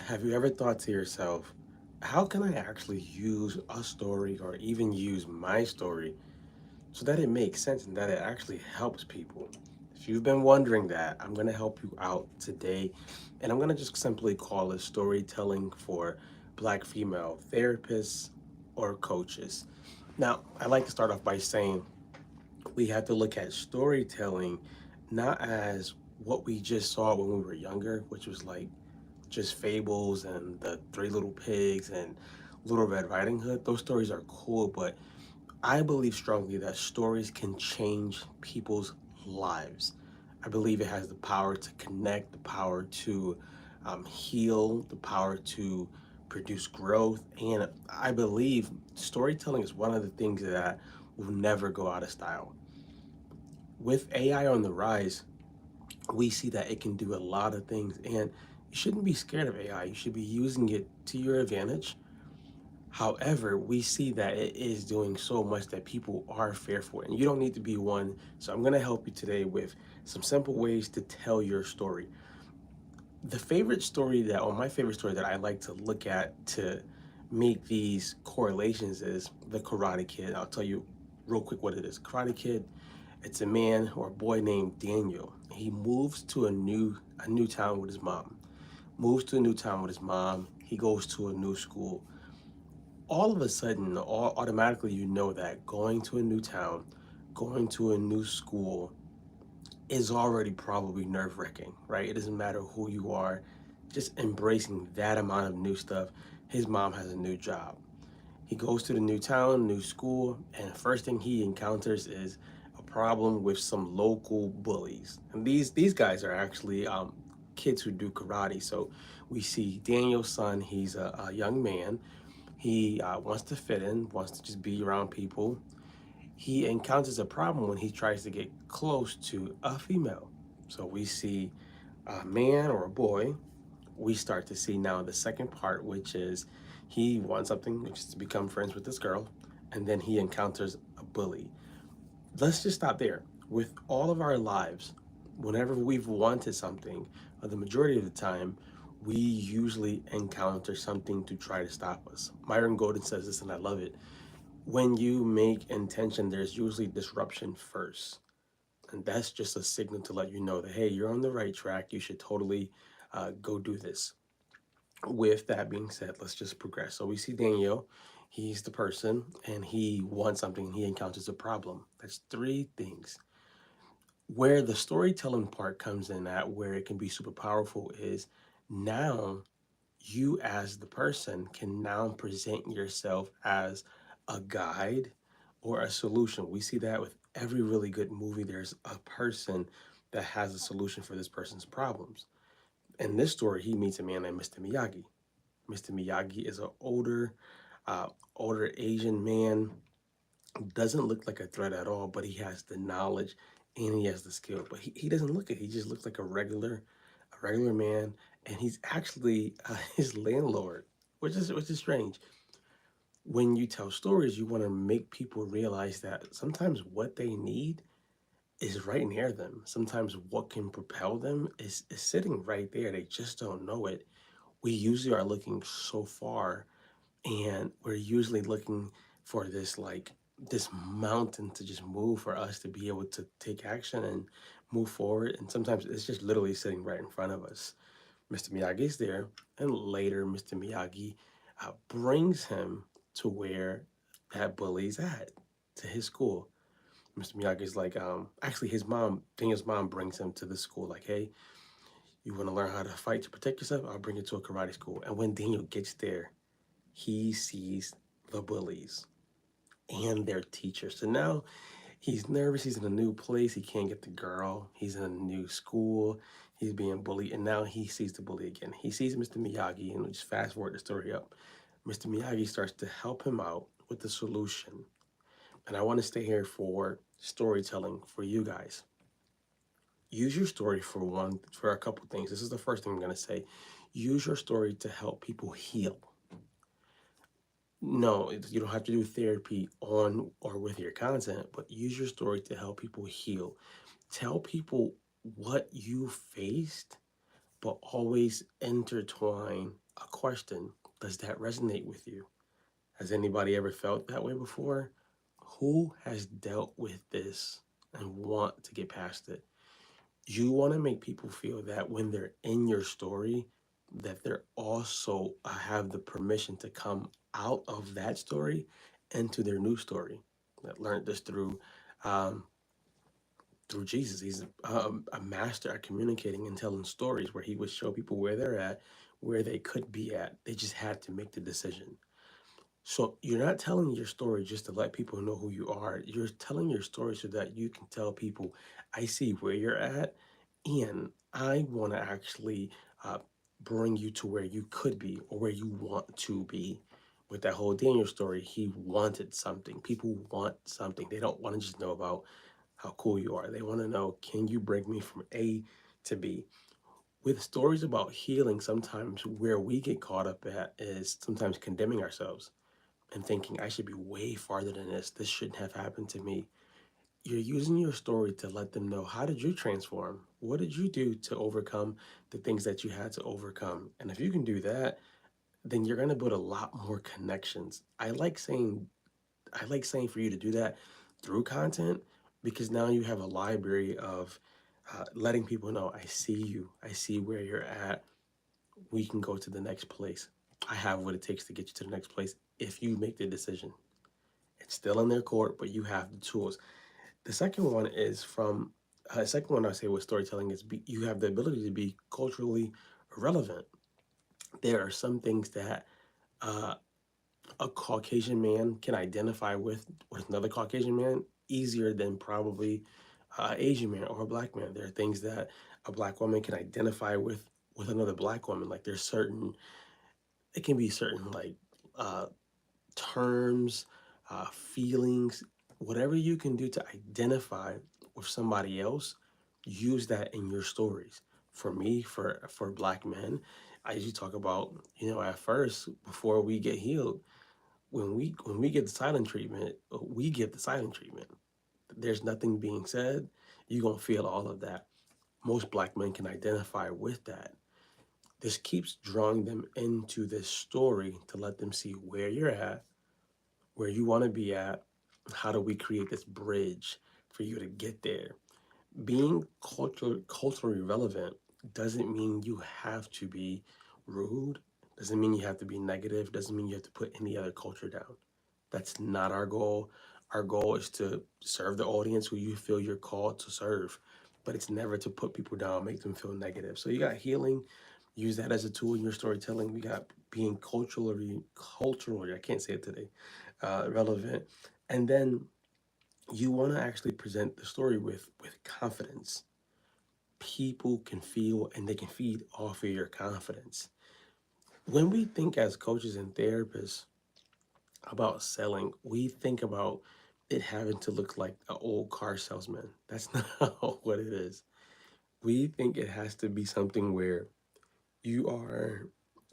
Have you ever thought to yourself, how can I actually use a story or even use my story so that it makes sense and that it actually helps people? If you've been wondering that, I'm going to help you out today. And I'm going to just simply call it storytelling for Black female therapists or coaches. Now, I like to start off by saying we have to look at storytelling not as what we just saw when we were younger, which was like just fables and the Three Little Pigs and Little Red Riding Hood. Those stories are cool, but I believe strongly that stories can change people's lives. I believe it has the power to connect, the power to heal, the power to produce growth. And I believe storytelling is one of the things that will never go out of style. With AI on the rise, we see that it can do a lot of things, and you shouldn't be scared of AI. You should be using it to your advantage. However, we see that it is doing so much that people are fearful, and you don't need to be one. So I'm going to help you today with some simple ways to tell your story. The favorite story that, or my favorite story that I like to look at to make these correlations is the Karate Kid. I'll tell you real quick what it is. Karate Kid, it's a man or a boy named Daniel. He moves to a new town with his mom. Moves to a new town with his mom. He goes to a new school. All of a sudden, automatically, you know that going to a new town, going to a new school is already probably nerve wracking, right? It doesn't matter who you are, just embracing that amount of new stuff. His mom has a new job. He goes to the new town, new school, and the first thing he encounters is a problem with some local bullies. And these guys are actually kids who do karate. So we see Daniel's son. He's a young man. He wants to fit in, wants to just be around people. He encounters a problem when he tries to get close to a female. So we see a man or a boy. We start to see now the second part, which is he wants something, which is to become friends with this girl, and then he encounters a bully. Let's just stop there. With all of our lives, whenever we've wanted something, the majority of the time, we usually encounter something to try to stop us. Myron Golden says this, and I love it. When you make intention, there's usually disruption first. And that's just a signal to let you know that, hey, you're on the right track. You should totally go do this. With that being said, let's just progress. So we see Daniel, he's the person, and he wants something, and he encounters a problem. That's three things. Where the storytelling part comes in at, where it can be super powerful, is now you as the person can now present yourself as a guide or a solution. We see that with every really good movie. There's a person that has a solution for this person's problems. In this story, he meets a man named Mr. Miyagi. Mr. Miyagi is an older Asian man. Doesn't look like a threat at all, but he has the knowledge and he has the skill. But he doesn't look it. He just looks like a regular man, and he's actually his landlord, which is strange. When you tell stories, you want to make people realize that sometimes what they need is right near them. Sometimes what can propel them is sitting right there. They just don't know it. We usually are looking so far, and we're usually looking for this mountain to just move for us to be able to take action and move forward. And sometimes it's just literally sitting right in front of us. Mr. Miyagi's there, and later Mr. Miyagi brings him to where that bully's at, to his school. Mr. Miyagi's like, actually, his mom, Daniel's mom, brings him to the school. Like, hey, you want to learn how to fight to protect yourself? I'll bring you to a karate school. And when Daniel gets there, he sees the bullies and their teacher. So now he's nervous. He's in a new place. He can't get the girl. He's in a new school. He's being bullied. And now he sees the bully again. He sees Mr. Miyagi, and we just fast forward the story up. Mr. Miyagi starts to help him out with the solution. And I want to stay here for storytelling for you guys. Use your story for a couple things. This is the first thing I'm going to say. Use your story to help people heal. No, you don't have to do therapy on or with your content, but use your story to help people heal. Tell people what you faced but always intertwine a question. Does that resonate with you? Has anybody ever felt that way before? Who has dealt with this and want to get past it? You want to make people feel that when they're in your story, that they're also have the permission to come out of that story into their new story. I learned this um, through Jesus. He's a master at communicating and telling stories where he would show people where they're at, where they could be at. They just had to make the decision. So you're not telling your story just to let people know who you are. You're telling your story so that you can tell people, I see where you're at, and I want to actually uh, bring you to where you could be or where you want to be. With that whole Daniel story, he wanted something. People want something. They don't want to just know about how cool you are. They want to know, can you bring me from A to B? With stories about healing, sometimes where we get caught up at is sometimes condemning ourselves and thinking, I should be way farther than this. This shouldn't have happened to me. You're using your story to let them know, how did you transform? What did you do to overcome the things that you had to overcome? And if you can do that, then you're going to build a lot more connections. I like saying for you to do that through content, because now you have a library of letting people know, I see you. I see where you're at. We can go to the next place. I have what it takes to get you to the next place if you make the decision. It's still in their court, but you have the tools. The second one is from second one I say with storytelling is you have the ability to be culturally relevant. There are some things that uh, a Caucasian man can identify with another Caucasian man easier than probably an Asian man or a black man. There are things that a black woman can identify with another black woman. Like there's certain, it can be certain like uh, terms, feelings, whatever you can do to identify with somebody else, use that in your stories. For me, for black men, I usually talk about, at first, before we get healed, when we get the silent treatment, we give the silent treatment. There's nothing being said. You're gonna feel all of that. Most black men can identify with that. This keeps drawing them into this story to let them see where you're at, where you want to be at. How do we create this bridge for you to get there? Being culturally relevant doesn't mean you have to be rude, doesn't mean you have to be negative, doesn't mean you have to put any other culture down. That's not our goal. Our goal is to serve the audience who you feel you're called to serve, but it's never to put people down, make them feel negative. So you got healing, use that as a tool in your storytelling. We got being culturally, I can't say it today, relevant. And then you want to actually present the story with confidence. People can feel and they can feed off of your confidence. When we think as coaches and therapists about selling, we think about it having to look like an old car salesman. That's not what it is. We think it has to be something where you are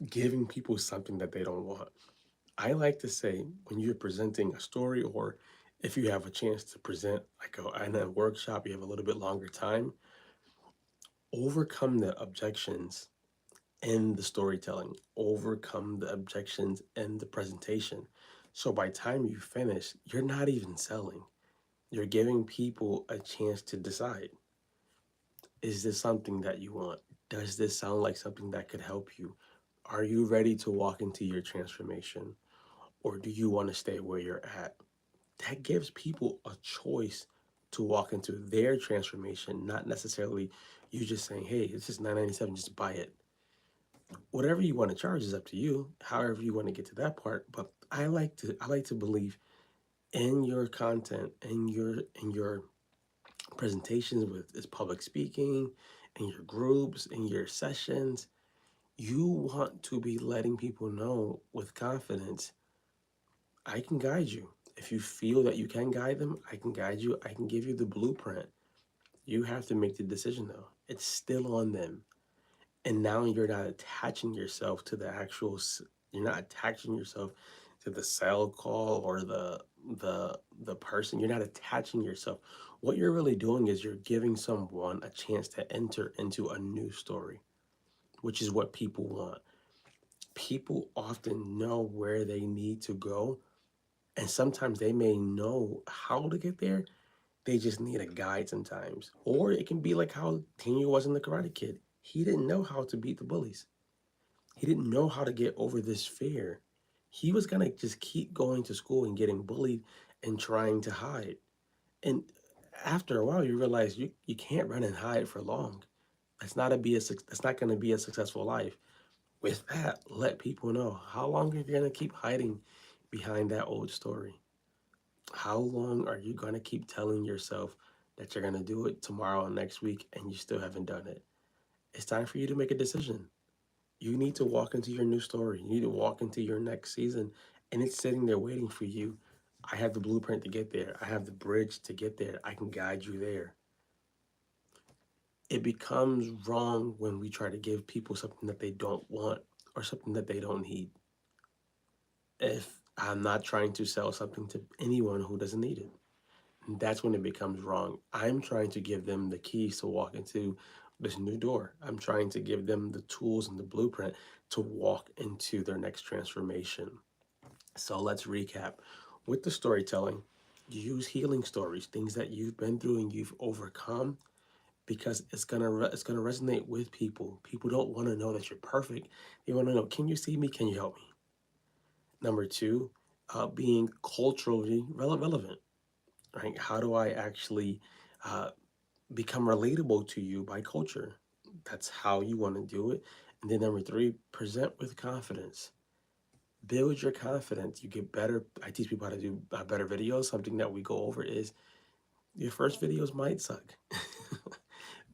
giving people something that they don't want. I like to say, when you're presenting a story, or if you have a chance to present like in a workshop, you have a little bit longer time, overcome the objections in the storytelling, overcome the objections in the presentation. So by the time you finish, you're not even selling. You're giving people a chance to decide, is this something that you want? Does this sound like something that could help you? Are you ready to walk into your transformation? Or do you want to stay where you're at? That gives people a choice to walk into their transformation, not necessarily you just saying, hey, it's just $9.97, just buy it. Whatever you want to charge is up to you, however you want to get to that part. But I like to believe in your content, in your presentations, with its public speaking, in your groups, in your sessions, you want to be letting people know with confidence, I can guide you. If you feel that you can guide them, I can guide you. I can give you the blueprint. You have to make the decision though. It's still on them. And now you're not attaching yourself to the you're not attaching yourself to the sale call or the person. You're not attaching yourself. What you're really doing is you're giving someone a chance to enter into a new story. which is what people want. People often know where they need to go, and sometimes they may know how to get there. They just need a guide sometimes. Or it can be like how Tanya was in The Karate Kid. He didn't know how to beat the bullies. He didn't know how to get over this fear. He was gonna just keep going to school and getting bullied and trying to hide. And after a while, you realize you can't run and hide for long. That's not gonna be a successful life. With that, let people know how long are you gonna keep hiding behind that old story. How long are you gonna keep telling yourself that you're gonna do it tomorrow and next week and you still haven't done it? It's time for you to make a decision. You need to walk into your new story. You need to walk into your next season, and it's sitting there waiting for you. I have the blueprint to get there. I have the bridge to get there. I can guide you there. It becomes wrong when we try to give people something that they don't want or something that they don't need. If I'm not trying to sell something to anyone who doesn't need it, that's when it becomes wrong. I'm trying to give them the keys to walk into this new door. I'm trying to give them the tools and the blueprint to walk into their next transformation. So let's recap. With the storytelling, use healing stories, things that you've been through and you've overcome, because it's gonna resonate with people. People don't want to know that you're perfect. They want to know, can you see me? Can you help me? Number two, being culturally relevant. Right? How do I actually uh, become relatable to you by culture? That's how you want to do it. And then number three, present with confidence. Build your confidence. You get better. I teach people how to do better videos. Something that we go over is your first videos might suck,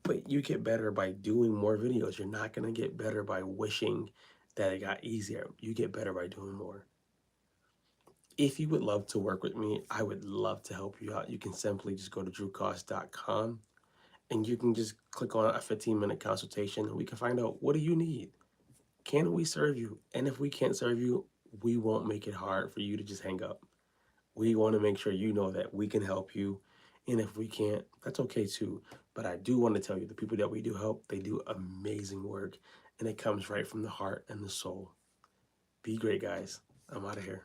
but you get better by doing more videos. You're not going to get better by wishing that it got easier. You get better by doing more. If you would love to work with me, I would love to help you out. You can simply just go to drewcost.com and you can just click on a 15-minute consultation and we can find out, what do you need? Can we serve you? And if we can't serve you, we won't make it hard for you to just hang up. We want to make sure you know that we can help you. And if we can't, that's okay too. But I do want to tell you, the people that we do help, they do amazing work. And it comes right from the heart and the soul. Be great, guys. I'm out of here.